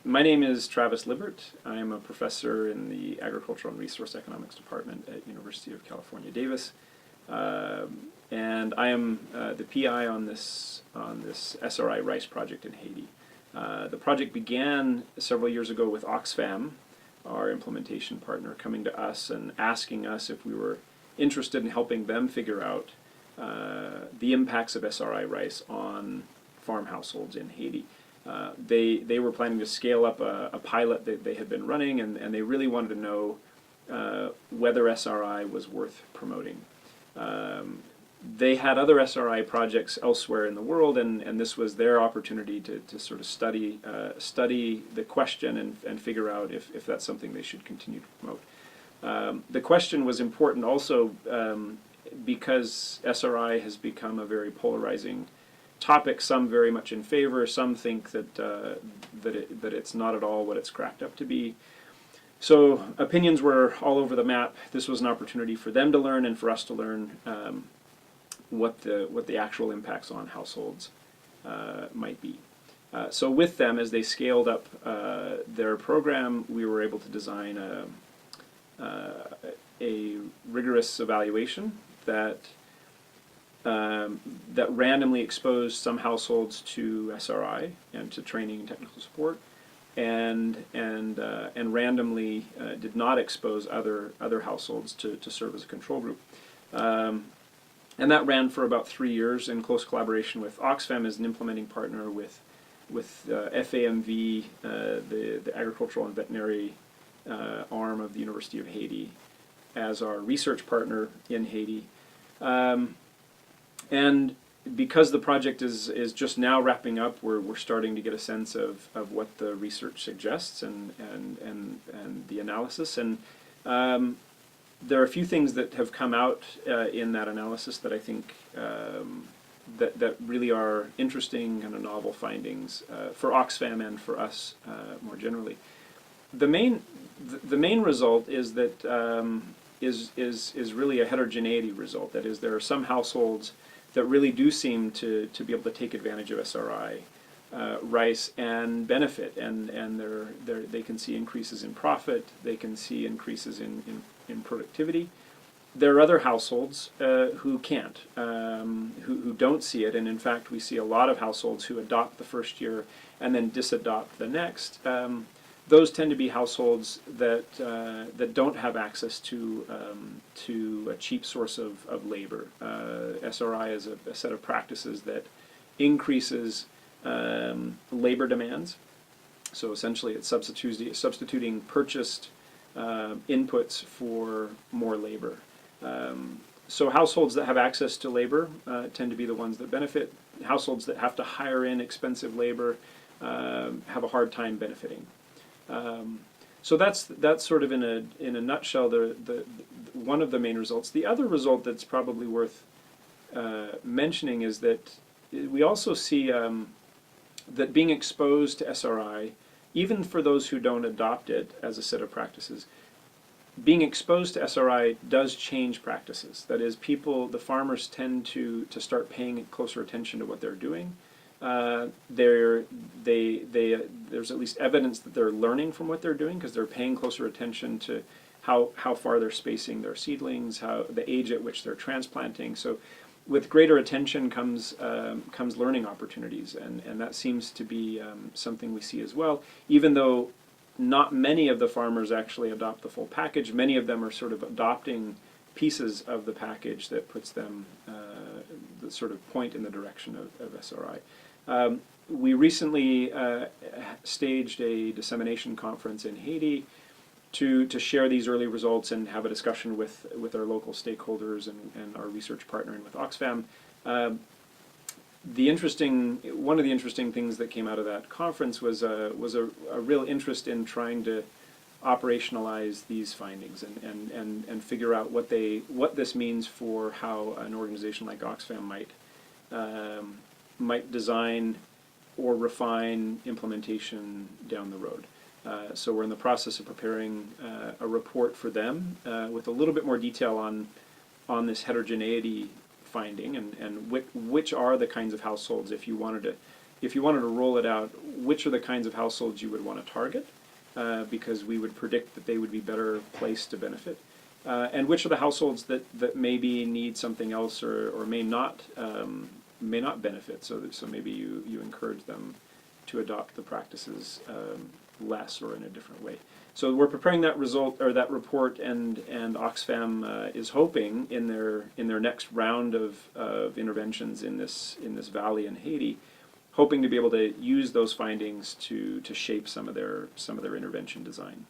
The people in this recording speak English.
My name is Travis Lybbert. I am a professor in the Agricultural and Resource Economics Department at University of California, Davis. And I am the PI on this SRI rice project in Haiti. The project began several years ago with Oxfam, our implementation partner, coming to us and asking us if we were interested in helping them figure out the impacts of SRI rice on farm households in Haiti. They were planning to scale up a pilot that they had been running, and they really wanted to know whether SRI was worth promoting. They had other SRI projects elsewhere in the world, and this was their opportunity to sort of study the question and figure out if that's something they should continue to promote. The question was important also because SRI has become a very polarizing topic. Some very much in favor, some think that it's not at all what it's cracked up to be. So opinions were all over the map. This was an opportunity for them to learn and for us to learn what the actual impacts on households might be. So with them, as they scaled up their program, we were able to design a rigorous evaluation that randomly exposed some households to SRI and to training and technical support, and randomly did not expose other households to serve as a control group. And that ran for about 3 years in close collaboration with Oxfam as an implementing partner, with FAMV, the Agricultural and Veterinary arm of the University of Haiti, as our research partner in Haiti. And because the project is just now wrapping up, we're starting to get a sense of what the research suggests and the analysis. And there are a few things that have come out in that analysis that I think that really are interesting and novel findings for Oxfam and for us more generally. The main result is that is really a heterogeneity result. That is, there are some households that really do seem to be able to take advantage of SRI rice and benefit, and they can see increases in profit, they can see increases in productivity. There are other households who can't, who don't see it, and in fact we see a lot of households who adopt the first year and then disadopt the next. Those tend to be households that don't have access to a cheap source of labor. SRI is a set of practices that increases labor demands. So essentially, it's substituting purchased inputs for more labor. So households that have access to labor tend to be the ones that benefit. Households that have to hire in expensive labor have a hard time benefiting. So that's sort of in a nutshell the one of the main results. The other result that's probably worth mentioning is that we also see that being exposed to SRI, even for those who don't adopt it as a set of practices, being exposed to SRI does change practices. That is, the farmers tend to start paying closer attention to what they're doing. There's at least evidence that they're learning from what they're doing because they're paying closer attention to how far they're spacing their seedlings, the age at which they're transplanting. So with greater attention comes learning opportunities, and that seems to be something we see as well. Even though not many of the farmers actually adopt the full package, many of them are sort of adopting pieces of the package that puts them, that sort of point in the direction of SRI. We recently staged a dissemination conference in Haiti to share these early results and have a discussion with our local stakeholders and our research partner and with Oxfam. One of the interesting things that came out of that conference was a real interest in trying to operationalize these findings and figure out what this means for how an organization like Oxfam might design or refine implementation down the road. So we're in the process of preparing a report for them with a little bit more detail on this heterogeneity finding and which are the kinds of households, if you wanted if you wanted to roll it out, which are the kinds of households you would want to target, because we would predict that they would be better placed to benefit, and which are the households that maybe need something else or may not benefit. So maybe you encourage them to adopt the practices less or in a different way. So we're preparing that result or that report, and Oxfam is hoping in their next round of interventions in this valley in Haiti, hoping to be able to use those findings to shape some of their intervention design.